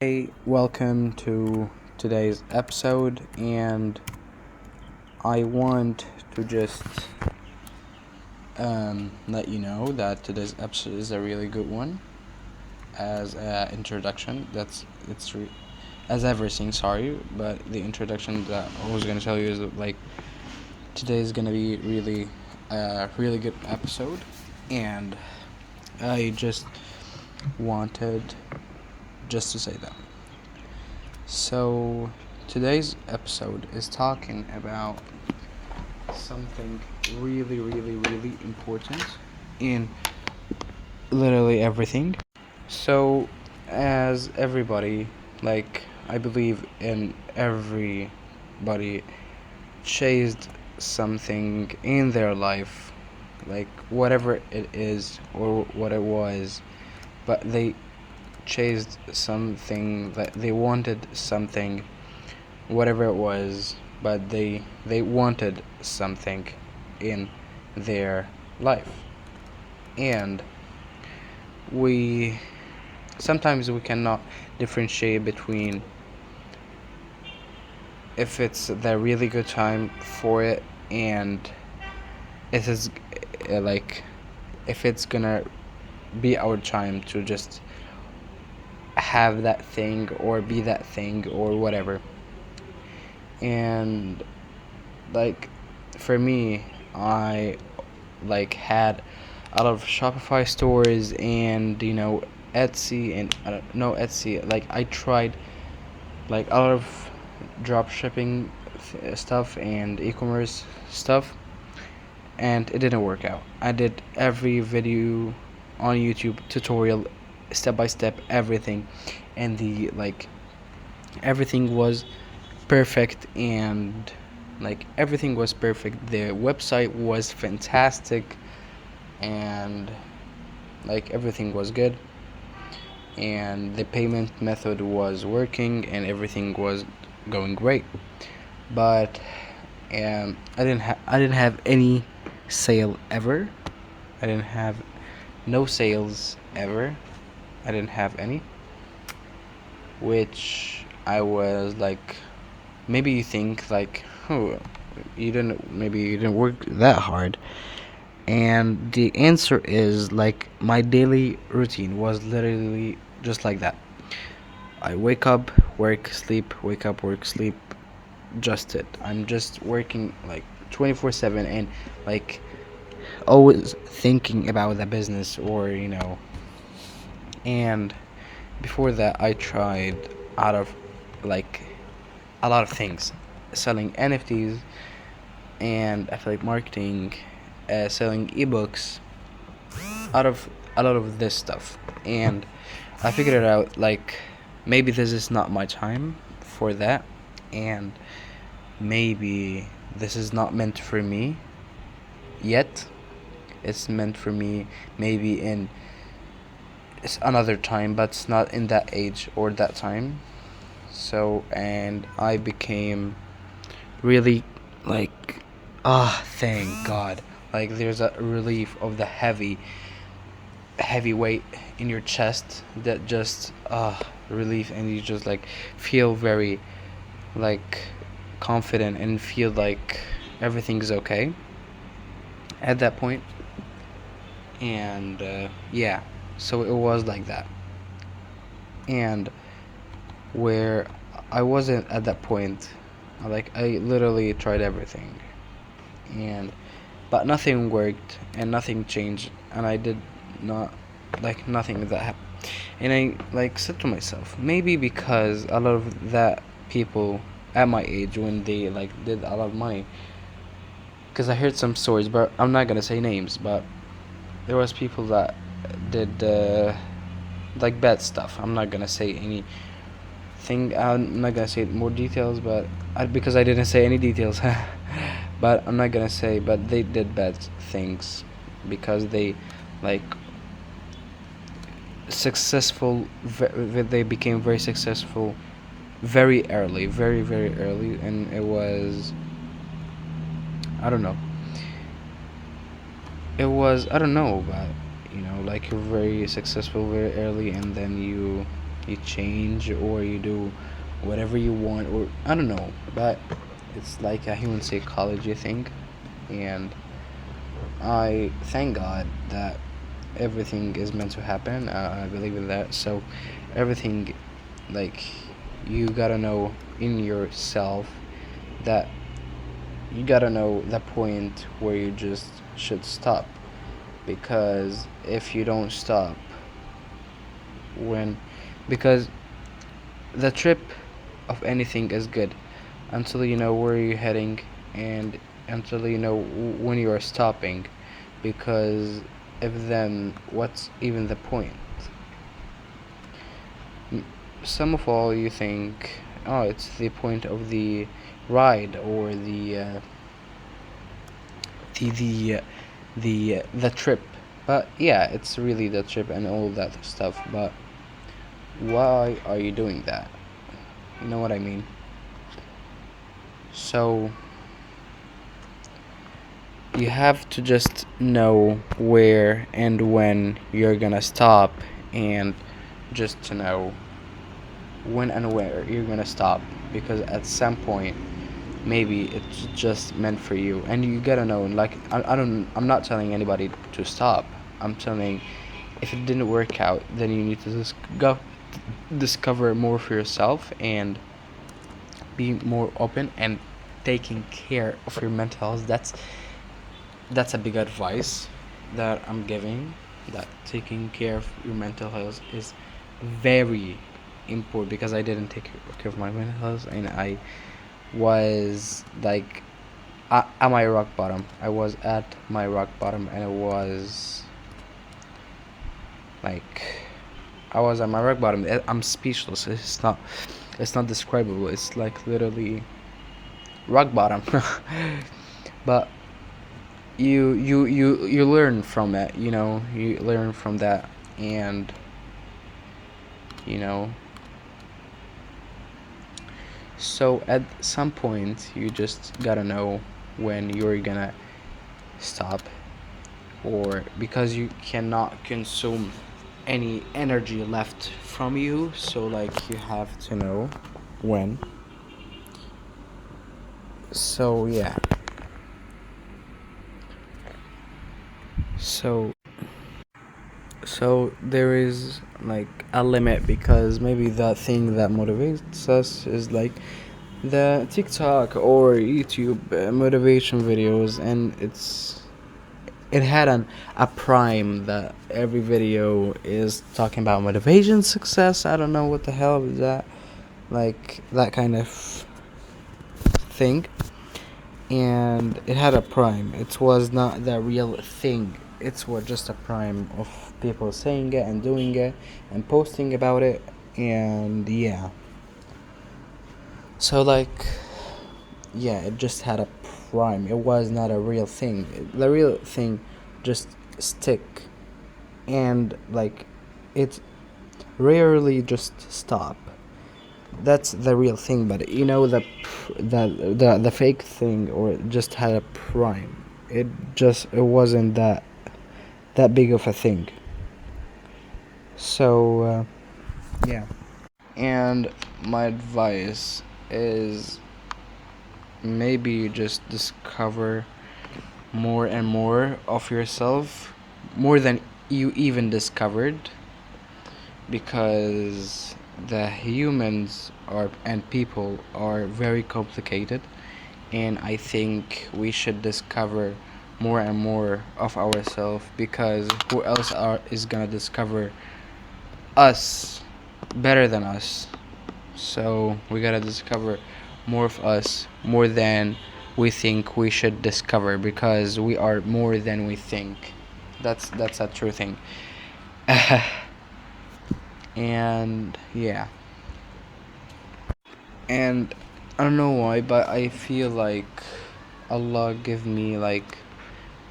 Hey, welcome to today's episode, and I want to just let you know that today's episode is a really good one. As an introduction, as everything. Sorry, but the introduction that I was gonna tell you is that, today is gonna be really a really good episode, and I just wanted just to say that. So, today's episode is talking about something really, really, really important in literally everything. So, as everybody, I believe in everybody chased something in their life, whatever it is or what it was, but they chased something that they wanted something, whatever it was, but they wanted something in their life. And we sometimes we cannot differentiate between if it's the really good time for it, and it is if it's gonna be our time to just have that thing or be that thing or whatever. And for me, I had a lot of Shopify stores and Etsy, and no Etsy, I tried a lot of drop shipping stuff and e-commerce stuff, and it didn't work out. I did every video on YouTube tutorial, step by step, everything, and everything was perfect, and everything was perfect. The website was fantastic, and everything was good, and the payment method was working, and everything was going great. But I didn't have any sale ever. I didn't have no sales ever. I didn't have any, which I was maybe you think oh, maybe you didn't work that hard. And the answer is my daily routine was literally just like that. I wake up, work, sleep, wake up, work, sleep. Just it. I'm just working 24/7, and always thinking about the business, or and before that I tried out of a lot of things, selling NFTs and affiliate marketing, selling ebooks, out of a lot of this stuff. And I figured it out, maybe this is not my time for that, and maybe this is not meant for me yet. It's meant for me maybe in another time, but it's not in that age or that time. So, and I became really thank God. There's a relief of the heavy weight in your chest, that just relief, and you just feel very confident and feel everything's okay at that point. And yeah, so it was like that. And where I wasn't at that point, I literally tried everything, and but nothing worked and nothing changed, and I did not nothing that happened. And I said to myself, maybe because a lot of that people at my age, when they did a lot of money, because I heard some stories, but I'm not gonna say names, but there was people that did bad stuff. I'm not gonna say anything. I'm not gonna say more details, but because I didn't say any details. But I'm not gonna say, but they did bad things because they like successful they became very successful very early, very very early, and it was, I don't know, I don't know, but you're very successful very early, and then you you change or you do whatever you want, or I don't know, but it's like a human psychology thing. And I thank God that everything is meant to happen. I believe in that. So everything, like, you gotta know in yourself that you gotta know the point where you just should stop, because if you don't stop when because the trip of anything is good until you know where you're heading, and until you know when you are stopping, because if then what's even the point? Some of all you think, oh, it's the point of the ride, or the trip. But yeah, it's really the trip and all that stuff. But why are you doing that? You know what I mean? So you have to just know where and when you're gonna stop, and just to know when and where you're gonna stop, because at some point maybe it's just meant for you, and you gotta know. Like, I'm not telling anybody to stop. I'm telling, if it didn't work out, then you need to just go discover more for yourself, and be more open, and taking care of your mental health. That's a big advice that I'm giving, that taking care of your mental health is very important, because I didn't take care of my mental health, and I was like, at my rock bottom. I was at my rock bottom, and it was like, I was at my rock bottom. I'm speechless. It's not describable. It's like literally rock bottom. But you learn from it, you learn from that, and you know so at some point you just gotta know when you're gonna stop, or because you cannot consume any energy left from you, so like you have to know when. So yeah, so there is like a limit, because maybe that thing that motivates us is like the TikTok or YouTube motivation videos, and it had a prime that every video is talking about motivation, success. I don't know what the hell is that, like that kind of thing. And it had a prime. It was not the real thing. It was just a prime of people saying it and doing it and posting about it. And yeah, so like, yeah, it just had a prime. It was not a real thing. The real thing just stick, and like, it rarely just stop. That's the real thing. But the fake thing, or it just had a prime. It wasn't that big of a thing. So yeah. And my advice is, maybe you just discover more and more of yourself, more than you even discovered, because the humans are and people are very complicated, and I think we should discover more and more of ourselves, because who else is gonna discover us better than us? So we gotta discover more of us, more than we think we should discover, because we are more than we think. That's a true thing. And yeah, and I don't know why, but I feel like Allah give me like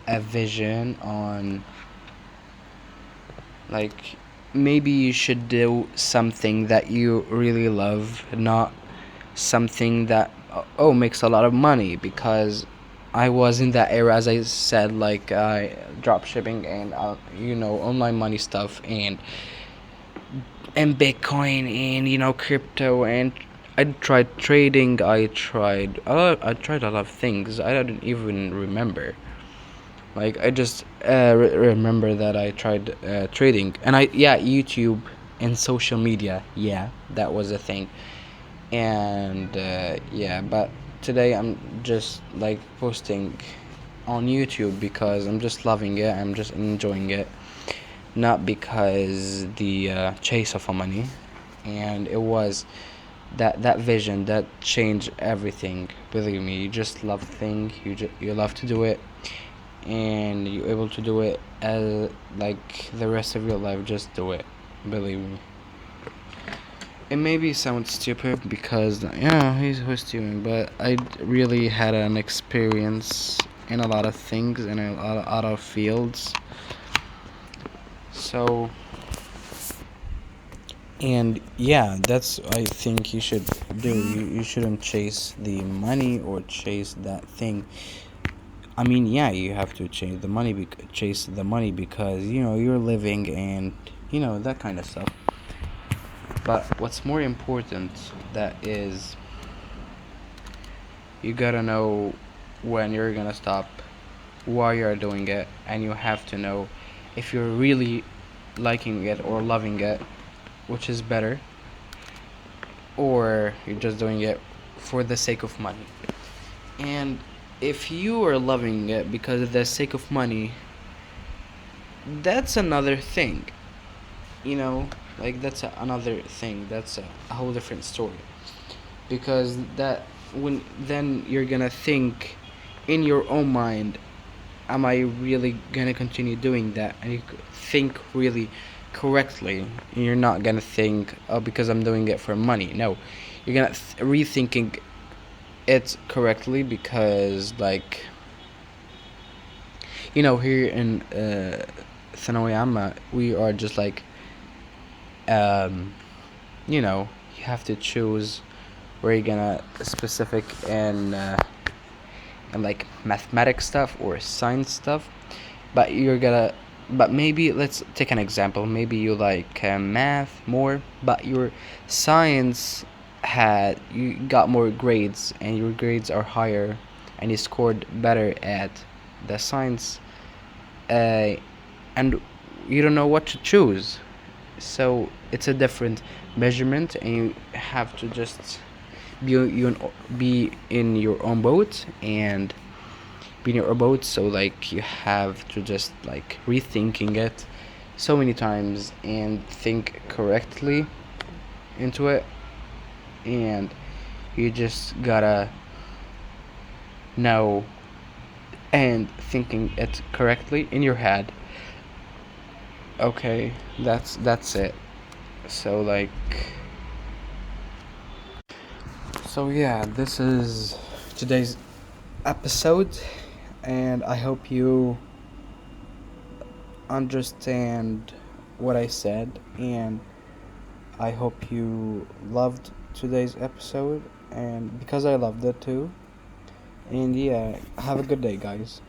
a vision on, like, maybe you should do something that you really love, not something that, oh, makes a lot of money, because I was in that era, as I said, like drop shipping and online money stuff, and and Bitcoin and crypto, and I tried trading. I tried a lot of things. I don't even remember. Like I just remember that I tried trading, and YouTube and social media. Yeah, that was a thing. And yeah, but today I'm just like posting on YouTube because I'm just loving it. I'm just enjoying it, not because the chase of money. And it was that vision that changed everything. Believe me, you just love the thing. You love to do it, and you're able to do it as like the rest of your life. Just do it. Believe me. It maybe sounds stupid because he's stupid, but I really had an experience in a lot of things in a lot of other fields. So, and yeah, that's I think you should do. You shouldn't chase the money or chase that thing. I mean, yeah, you have to chase the money because you're living and that kind of stuff. But what's more important that is you gotta know when you're gonna stop, why you're doing it, and you have to know if you're really liking it or loving it, which is better, or you're just doing it for the sake of money. And if you are loving it because of the sake of money, that's another thing, you know, like another thing. That's a whole different story. Because that when then you're gonna think in your own mind, am I really gonna continue doing that? And you think really correctly. You're not gonna think, oh, because I'm doing it for money. No, you're gonna rethinking it correctly because, like, here in ثانوية عامة, we are just like, um, you have to choose where you're gonna specific and like mathematics stuff or science stuff, but but maybe let's take an example. Maybe you like math more, but your science you got more grades and your grades are higher and you scored better at the science, uh, and you don't know what to choose. So it's a different measurement, and you have to just be in your own boat and be in your own boat. So like you have to just like rethinking it so many times and think correctly into it, and you just gotta know and thinking it correctly in your head. Okay, that's it. So like, so yeah, this is today's episode, and I hope you understand what I said, and I hope you loved today's episode, and because I loved it too. And yeah, have a good day, guys.